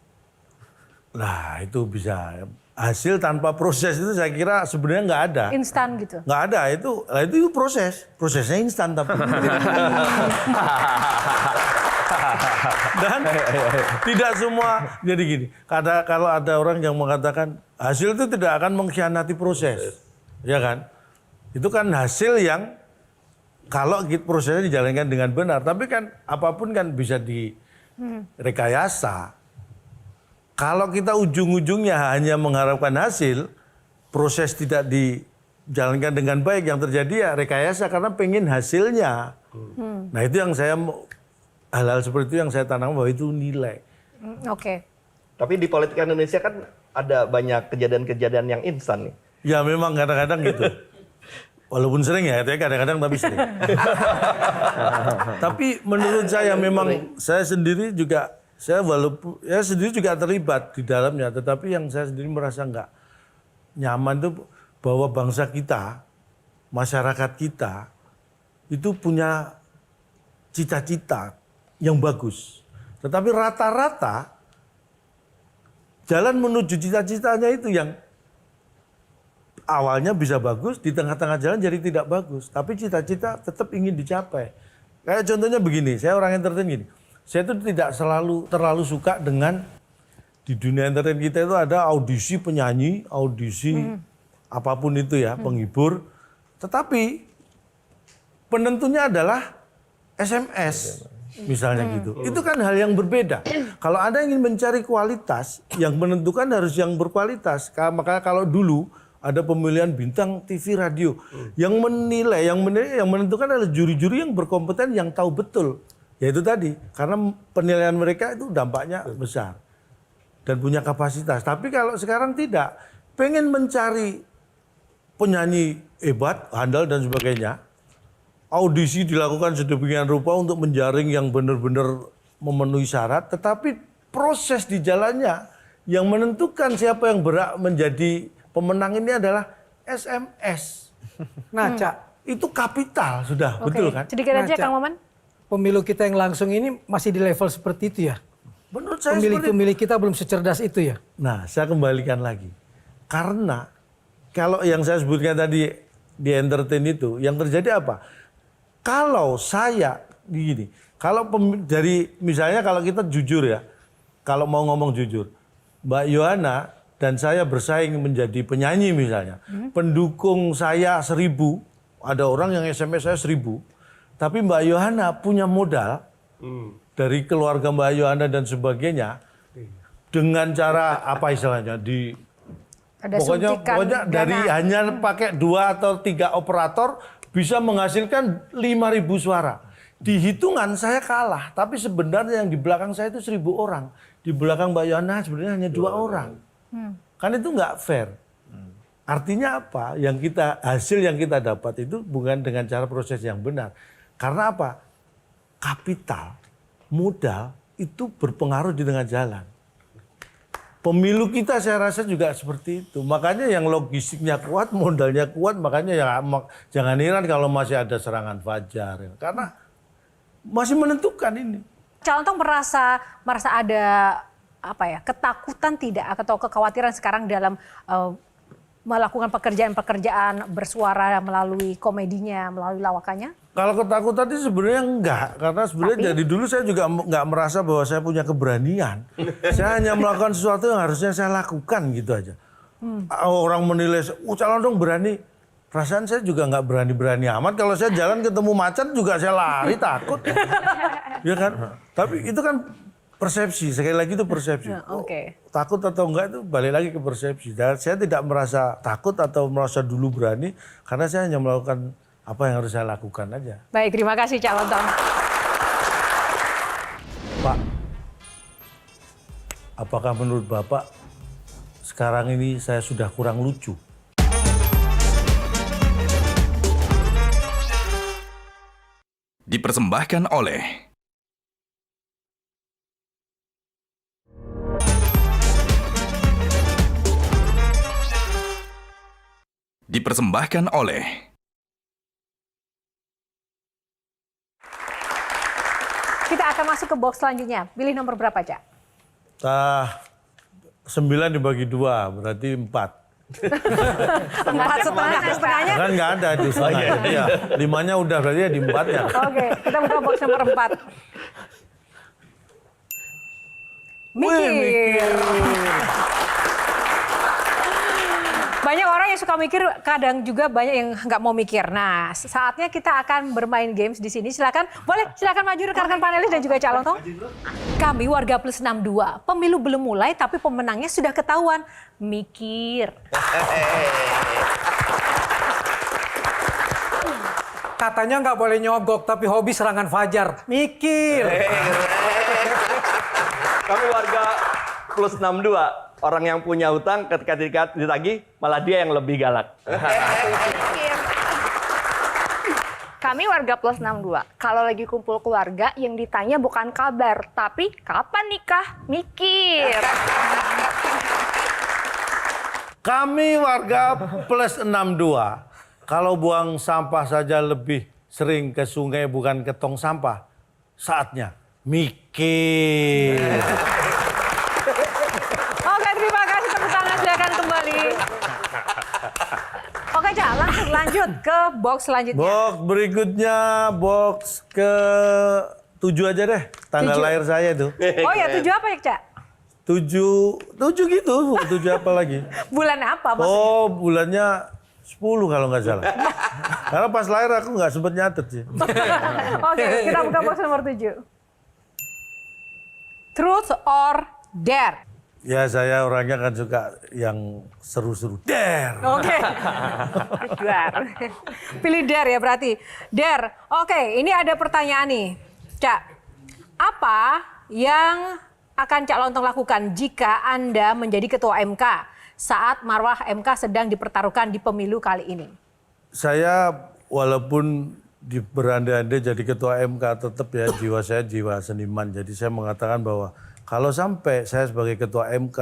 [SPEAKER 5] Nah itu bisa hasil tanpa proses itu saya kira sebenarnya nggak ada.
[SPEAKER 2] Instan gitu?
[SPEAKER 5] Nggak ada itu prosesnya instan tapi dan tidak semua jadi gini. Kalau ada orang yang mengatakan hasil itu tidak akan mengkhianati proses, ya kan? Itu kan hasil yang kalau prosesnya dijalankan dengan benar. Tapi kan apapun kan bisa direkayasa. Kalau kita ujung-ujungnya hanya mengharapkan hasil, proses tidak dijalankan dengan baik, yang terjadi ya rekayasa karena pengen hasilnya. Nah itu yang saya, hal-hal seperti itu yang saya tanam bahwa itu nilai.
[SPEAKER 2] Oke.
[SPEAKER 4] Tapi di politik Indonesia kan ada banyak kejadian-kejadian yang instan nih.
[SPEAKER 5] Ya memang kadang-kadang gitu. Walaupun sering ya, kadang-kadang tapi sering. Tapi menurut saya memang saya sendiri juga, saya sendiri juga terlibat di dalamnya, tetapi yang saya sendiri merasa nggak nyaman itu bahwa bangsa kita, masyarakat kita itu punya cita-cita yang bagus. Tetapi rata-rata jalan menuju cita-citanya itu yang awalnya bisa bagus, di tengah-tengah jalan jadi tidak bagus. Tapi cita-cita tetap ingin dicapai. Kayak contohnya begini, saya orang entertain gini. Saya itu tidak terlalu suka dengan di dunia entertain kita itu ada audisi penyanyi, audisi apapun itu ya, penghibur. Tetapi penentunya adalah SMS misalnya gitu. Itu kan hal yang berbeda. Kalau Anda ingin mencari kualitas, yang menentukan harus yang berkualitas. Maka kalau dulu ada pemilihan bintang TV radio, yang menilai, yang menentukan adalah juri-juri yang berkompeten, yang tahu betul. Yaitu tadi, karena penilaian mereka itu dampaknya besar dan punya kapasitas. Tapi kalau sekarang tidak, pengen mencari penyanyi hebat, handal dan sebagainya, audisi dilakukan sedemikian rupa untuk menjaring yang benar-benar memenuhi syarat, tetapi proses di jalannya yang menentukan siapa yang berhak menjadi pemenang ini adalah SMS.
[SPEAKER 1] Nah, Cak,
[SPEAKER 5] itu kapital sudah, betul kan?
[SPEAKER 2] Sedikit aja
[SPEAKER 1] Cak,
[SPEAKER 2] Kang Maman.
[SPEAKER 1] Pemilu kita yang langsung ini masih di level seperti itu ya?
[SPEAKER 5] Menurut saya
[SPEAKER 1] Pemilih kita belum secerdas itu ya?
[SPEAKER 5] Nah, saya kembalikan lagi. Karena kalau yang saya sebutkan tadi di entertain itu, yang terjadi apa? Kalau saya begini, kalau dari misalnya kalau kita jujur ya, kalau mau ngomong jujur, Mbak Yohana dan saya bersaing menjadi penyanyi misalnya, pendukung saya 1000, ada orang yang SMS saya 1000, tapi Mbak Yohana punya modal dari keluarga Mbak Yohana dan sebagainya, dengan cara apa istilahnya pokoknya dari hanya pakai 2 atau 3 operator bisa menghasilkan 5.000 suara. Di hitungan saya kalah, tapi sebenarnya yang di belakang saya itu 1.000 orang. Di belakang Mbak Yohana sebenarnya hanya 2 orang. Kan itu nggak fair. Artinya apa? Hasil yang kita dapat itu bukan dengan cara proses yang benar. Karena apa? Kapital, modal itu berpengaruh di tengah jalan. Pemilu kita saya rasa juga seperti itu. Makanya yang logistiknya kuat, modalnya kuat, makanya ya jangan heran kalau masih ada serangan fajar. Karena masih menentukan ini.
[SPEAKER 2] Cak Lontong merasa ada ketakutan tidak atau kekhawatiran sekarang dalam melakukan pekerjaan-pekerjaan bersuara melalui komedinya, melalui lawakannya?
[SPEAKER 5] Kalau ketakutan itu sebenarnya enggak, karena sebenarnya dari dulu saya juga enggak merasa bahwa saya punya keberanian. Saya hanya melakukan sesuatu yang harusnya saya lakukan gitu aja. Orang menilai, Cak Lontong berani. Perasaan saya juga nggak berani-berani amat. Kalau saya jalan ketemu macan juga saya lari takut. Ya kan? Tapi itu kan persepsi. Sekali lagi itu persepsi. Takut atau enggak itu balik lagi ke persepsi. Dan saya tidak merasa takut atau merasa dulu berani. Karena saya hanya melakukan apa yang harus saya lakukan aja.
[SPEAKER 2] Baik, terima kasih Cak Lontong.
[SPEAKER 5] Pak, apakah menurut Bapak sekarang ini saya sudah kurang lucu?
[SPEAKER 9] Dipersembahkan oleh
[SPEAKER 2] Kita akan masuk ke box selanjutnya. Pilih nomor berapa, Cak?
[SPEAKER 5] 9 dibagi 2, berarti 4.
[SPEAKER 2] 4 setengahnya.
[SPEAKER 5] Kan nggak ada di setengah. Ya, 5-nya udah, berarti ya di 4-nya.
[SPEAKER 2] Oke, kita buka box nomor 4. Mikir. Banyak orang yang suka mikir, kadang juga banyak yang nggak mau mikir. Nah, saatnya kita akan bermain games di sini. Silakan maju rekan-rekan panelis dan juga Cak Lontong. Kami warga plus 62. Pemilu belum mulai, tapi pemenangnya sudah ketahuan. Mikir.
[SPEAKER 1] Katanya nggak boleh nyogok, tapi hobi serangan fajar. Mikir.
[SPEAKER 4] Kami warga plus 62. Orang yang punya hutang ketika ditagih malah dia yang lebih galak.
[SPEAKER 6] Kami warga plus 62. Kalau lagi kumpul keluarga yang ditanya bukan kabar, tapi kapan nikah? Mikir.
[SPEAKER 5] Kami warga plus 62. Kalau buang sampah saja lebih sering ke sungai bukan ke tong sampah. Saatnya mikir.
[SPEAKER 2] Oke, terima kasih. Tepuk tangan, silakan kembali. Oke, Cak, lanjut ke box selanjutnya.
[SPEAKER 5] Box berikutnya, box ke 7 aja deh. Tanggal
[SPEAKER 2] 7.
[SPEAKER 5] lahir saya itu.
[SPEAKER 2] Oh ya, 7 apa ya, Cak?
[SPEAKER 5] 7 gitu, 7 apa lagi?
[SPEAKER 2] Bulan apa maksudnya?
[SPEAKER 5] Oh, bulannya 10 kalau nggak salah. Karena pas lahir aku nggak sempet nyatet sih.
[SPEAKER 2] Oke, kita buka box nomor 7. Truth or dare?
[SPEAKER 5] Ya saya orangnya kan suka yang seru-seru. Dare!
[SPEAKER 2] Oke. Dare. Pilih dare ya berarti. Dare. Oke, ini ada pertanyaan nih. Cak, apa yang akan Cak Lontong lakukan jika Anda menjadi ketua MK saat marwah MK sedang dipertaruhkan di pemilu kali ini?
[SPEAKER 5] Saya walaupun berandai-andai jadi ketua MK tetap ya jiwa saya jiwa seniman. Jadi saya mengatakan bahwa kalau sampai saya sebagai ketua MK,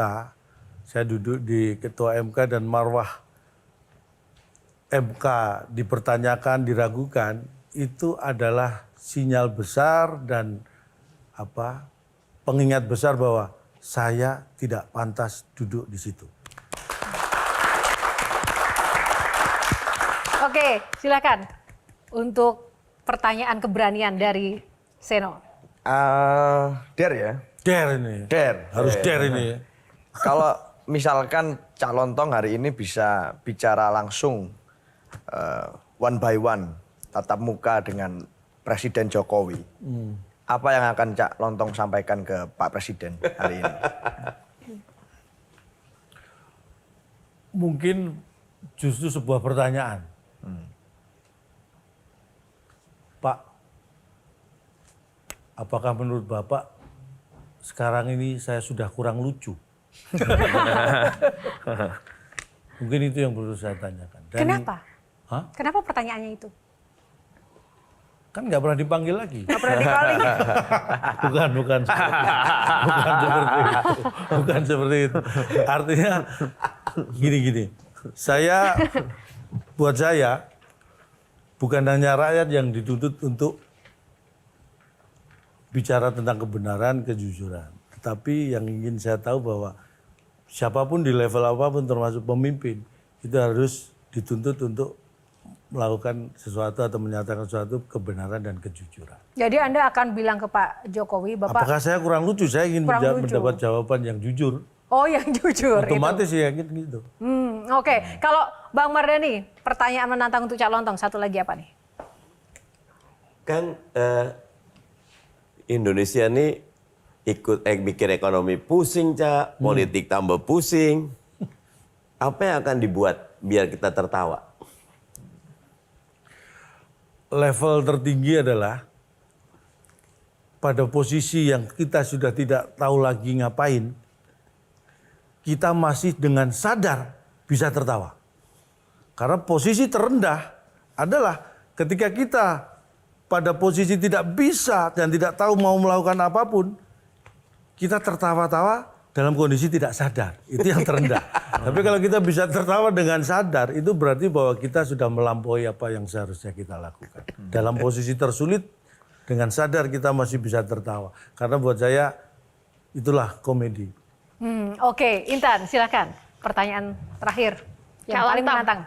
[SPEAKER 5] saya duduk di ketua MK dan marwah MK dipertanyakan, diragukan, itu adalah sinyal besar dan pengingat besar bahwa saya tidak pantas duduk di situ.
[SPEAKER 2] Oke, silakan untuk pertanyaan keberanian dari Seno.
[SPEAKER 7] Der ya.
[SPEAKER 5] Dare ini.
[SPEAKER 7] Der.
[SPEAKER 5] Harus dare ini.
[SPEAKER 7] Kalau misalkan Cak Lontong hari ini bisa bicara langsung one by one, tatap muka dengan Presiden Jokowi. Apa yang akan Cak Lontong sampaikan ke Pak Presiden hari ini?
[SPEAKER 5] Mungkin justru sebuah pertanyaan. Pak, apakah menurut Bapak sekarang ini saya sudah kurang lucu? Mungkin itu yang perlu saya tanyakan.
[SPEAKER 2] Kenapa?
[SPEAKER 5] Hah?
[SPEAKER 2] Kenapa pertanyaannya itu?
[SPEAKER 5] Kan nggak pernah dipanggil lagi.
[SPEAKER 2] Nggak pernah dikali.
[SPEAKER 5] Bukan seperti itu. Bukan seperti itu. Artinya gini. Buat saya, bukan hanya rakyat yang dituntut untuk bicara tentang kebenaran, kejujuran. Tetapi yang ingin saya tahu bahwa siapapun di level apapun termasuk pemimpin, itu harus dituntut untuk melakukan sesuatu atau menyatakan sesuatu kebenaran dan kejujuran.
[SPEAKER 2] Jadi Anda akan bilang ke Pak Jokowi, Bapak...
[SPEAKER 5] Apakah saya kurang lucu? Saya ingin mendapat jawaban yang jujur.
[SPEAKER 2] Oh, yang jujur.
[SPEAKER 5] Otomatis ya gitu.
[SPEAKER 2] Oke. Kalau Bang Mardhani, pertanyaan menantang untuk Cak Lontong, satu lagi apa nih?
[SPEAKER 3] Kan Indonesia ini ikut bikin ekonomi pusing, Cak. Politik tambah pusing. Apa yang akan dibuat biar kita tertawa?
[SPEAKER 5] Level tertinggi adalah pada posisi yang kita sudah tidak tahu lagi ngapain, kita masih dengan sadar bisa tertawa. Karena posisi terendah adalah ketika kita pada posisi tidak bisa dan tidak tahu mau melakukan apapun, kita tertawa-tawa dalam kondisi tidak sadar. Itu yang terendah. Tapi kalau kita bisa tertawa dengan sadar, itu berarti bahwa kita sudah melampaui apa yang seharusnya kita lakukan. Dalam posisi tersulit, dengan sadar kita masih bisa tertawa. Karena buat saya, itulah komedi.
[SPEAKER 2] Oke, Intan, silakan. Pertanyaan terakhir yang
[SPEAKER 6] Cak
[SPEAKER 2] paling
[SPEAKER 6] Lontong.
[SPEAKER 2] menantang.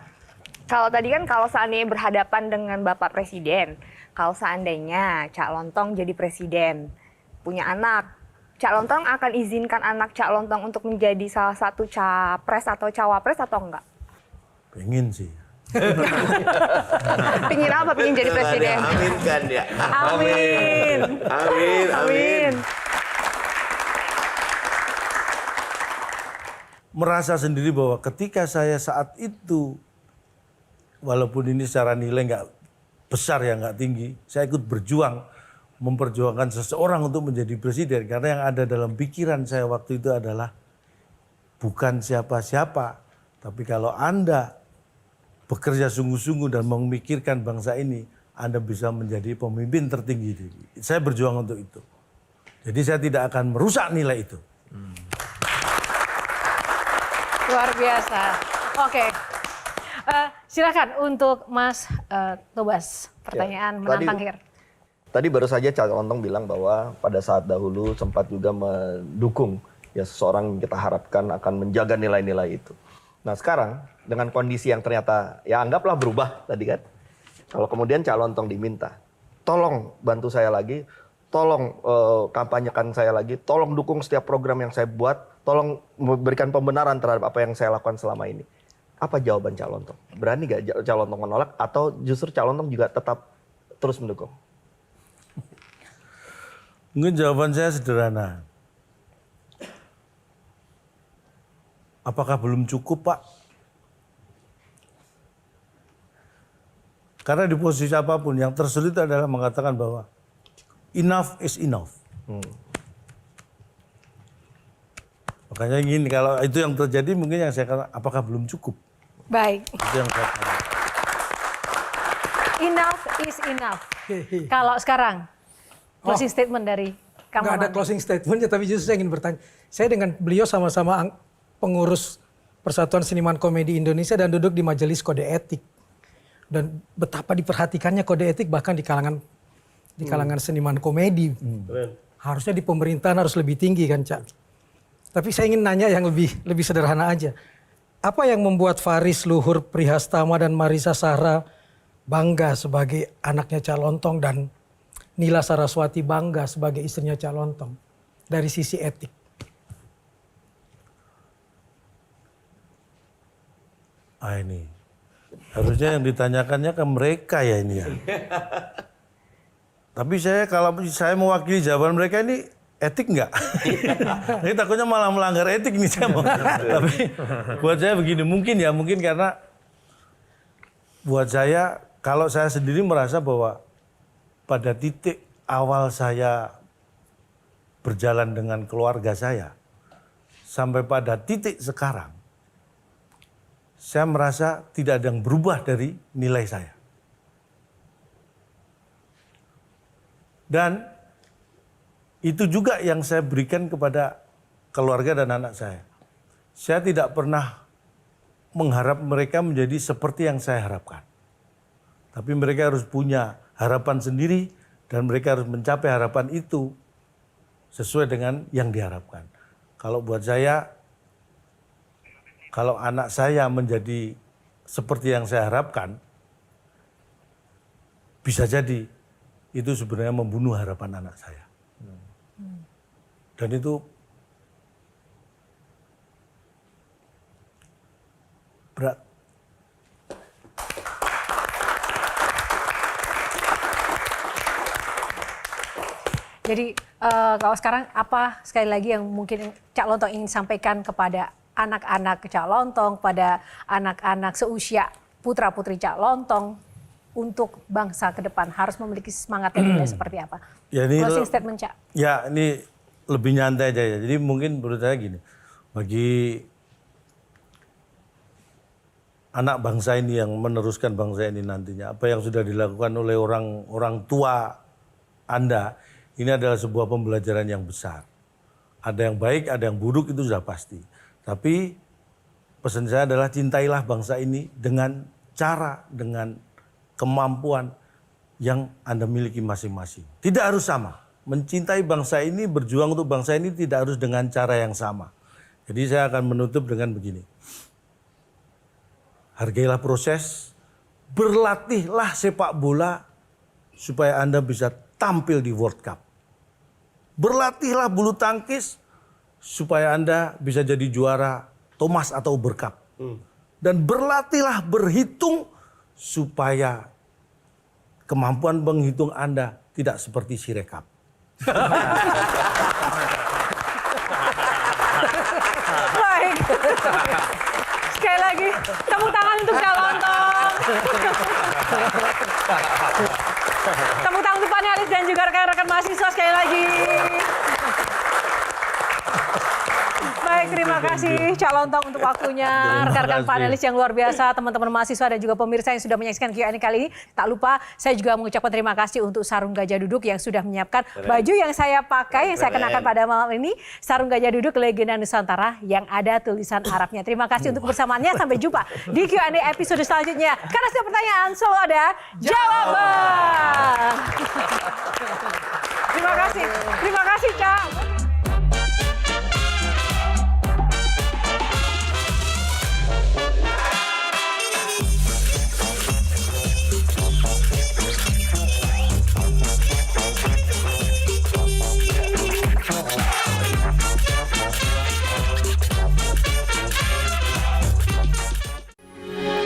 [SPEAKER 6] Kalau tadi kan kalau seandainya berhadapan dengan Bapak Presiden, kalau seandainya Cak Lontong jadi presiden, punya anak, Cak Lontong akan izinkan anak Cak Lontong untuk menjadi salah satu capres atau cawapres atau enggak?
[SPEAKER 5] Pengen sih.
[SPEAKER 6] Pingin apa? Pingin jadi presiden?
[SPEAKER 3] Amin kan ya.
[SPEAKER 2] Amin.
[SPEAKER 3] Amin.
[SPEAKER 5] Merasa sendiri bahwa ketika saya saat itu, walaupun ini secara nilai nggak besar ya, nggak tinggi, saya ikut berjuang memperjuangkan seseorang untuk menjadi presiden. Karena yang ada dalam pikiran saya waktu itu adalah bukan siapa-siapa, tapi kalau Anda bekerja sungguh-sungguh dan memikirkan bangsa ini, Anda bisa menjadi pemimpin tertinggi. Saya berjuang untuk itu. Jadi saya tidak akan merusak nilai itu.
[SPEAKER 2] Luar biasa. Oke. Silakan untuk Mas Tobas. Pertanyaan menantang akhir.
[SPEAKER 4] Tadi baru saja Cak Lontong bilang bahwa pada saat dahulu sempat juga mendukung ya seseorang yang kita harapkan akan menjaga nilai-nilai itu. Nah sekarang dengan kondisi yang ternyata ya anggaplah berubah tadi kan. Kalau kemudian Cak Lontong diminta, tolong bantu saya lagi, tolong kampanyekan saya lagi, tolong dukung setiap program yang saya buat, tolong memberikan pembenaran terhadap apa yang saya lakukan selama ini. Apa jawaban Cak Lontong? Berani gak Cak Lontong menolak atau justru Cak Lontong juga tetap terus mendukung?
[SPEAKER 5] Mungkin jawaban saya sederhana. Apakah belum cukup, Pak? Karena di posisi apapun yang tersulit adalah mengatakan bahwa enough is enough. Makanya ingin kalau itu yang terjadi mungkin yang saya katakan apakah belum cukup?
[SPEAKER 2] Baik.
[SPEAKER 5] Itu yang saya katakan.
[SPEAKER 2] Enough is enough. Kalau sekarang closing statement dari Kang
[SPEAKER 1] Nggak ada
[SPEAKER 2] Maman.
[SPEAKER 1] closing statementnya, tapi justru saya ingin bertanya. Saya dengan beliau sama-sama pengurus Persatuan Seniman Komedi Indonesia dan duduk di Majelis Kode Etik. Dan betapa diperhatikannya kode etik bahkan di kalangan seniman komedi. Harusnya di pemerintahan harus lebih tinggi kan, Cak. Tapi saya ingin nanya yang lebih sederhana aja. Apa yang membuat Faris Luhur Prihastama dan Marisa Sahra bangga sebagai anaknya Cak Lontong dan Nila Saraswati bangga sebagai istrinya Cak Lontong dari sisi etik?
[SPEAKER 5] Ini harusnya yang ditanyakannya ke mereka ya ini ya. Tapi kalau saya mewakili jawaban mereka ini etik nggak? Ini takutnya malah melanggar etik nih saya mau. Tapi buat saya begini, mungkin karena buat saya kalau saya sendiri merasa bahwa pada titik awal saya berjalan dengan keluarga saya sampai pada titik sekarang, saya merasa tidak ada yang berubah dari nilai saya. Dan itu juga yang saya berikan kepada keluarga dan anak saya. Saya tidak pernah mengharap mereka menjadi seperti yang saya harapkan. Tapi mereka harus punya harapan sendiri dan mereka harus mencapai harapan itu sesuai dengan yang diharapkan. Kalau buat saya, kalau anak saya menjadi seperti yang saya harapkan, bisa jadi itu sebenarnya membunuh harapan anak saya. Dan itu berat.
[SPEAKER 2] Jadi kalau sekarang apa sekali lagi yang mungkin Cak Lontong ingin sampaikan kepada anak-anak Cak Lontong, pada anak-anak seusia putra-putri Cak Lontong untuk bangsa ke depan harus memiliki semangat yang berbeda seperti apa?
[SPEAKER 5] Ya, ini
[SPEAKER 2] closing statement Cak.
[SPEAKER 5] Ya ini lebih nyantai aja ya. Jadi mungkin menurut saya gini, bagi anak bangsa ini yang meneruskan bangsa ini nantinya, apa yang sudah dilakukan oleh orang tua Anda, ini adalah sebuah pembelajaran yang besar. Ada yang baik, ada yang buruk, itu sudah pasti. Tapi pesan saya adalah cintailah bangsa ini dengan cara, dengan kemampuan yang Anda miliki masing-masing. Tidak harus sama. Mencintai bangsa ini, berjuang untuk bangsa ini tidak harus dengan cara yang sama. Jadi saya akan menutup dengan begini. Hargailah proses, berlatihlah sepak bola supaya Anda bisa tampil di World Cup. Berlatihlah bulu tangkis supaya Anda bisa jadi juara Thomas atau Uber Cup. Dan berlatihlah berhitung supaya kemampuan menghitung Anda tidak seperti Sirekap.
[SPEAKER 2] Baik. Sekali lagi, tepuk tangan untuk Cak Lontong. Tepuk tangan untuk panelis dan juga rekan-rekan mahasiswa sekali lagi. Baik, terima kasih Cak Lontong untuk waktunya, rekan-rekan panelis yang luar biasa, teman-teman mahasiswa dan juga pemirsa yang sudah menyaksikan Q&A kali ini. Tak lupa, saya juga mengucapkan terima kasih untuk Sarung Gajah Duduk yang sudah menyiapkan baju yang saya pakai, yang saya kenakan pada malam ini. Sarung Gajah Duduk legenda Nusantara yang ada tulisan Arabnya. Terima kasih untuk kebersamaannya. Sampai jumpa di Q&A episode selanjutnya. Karena setiap pertanyaan selalu ada jawaban. Terima kasih Cak.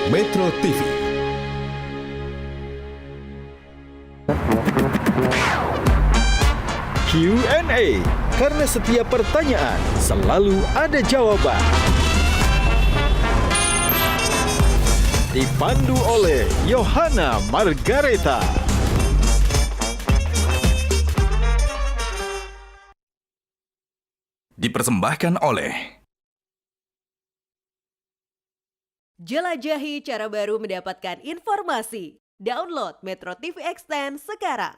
[SPEAKER 9] Metro TV. Q&A, karena setiap pertanyaan selalu ada jawaban. Dipandu oleh Yohana Margareta.
[SPEAKER 10] Dipersembahkan oleh
[SPEAKER 11] Jelajahi cara baru mendapatkan informasi. Download Metro TV Extend sekarang.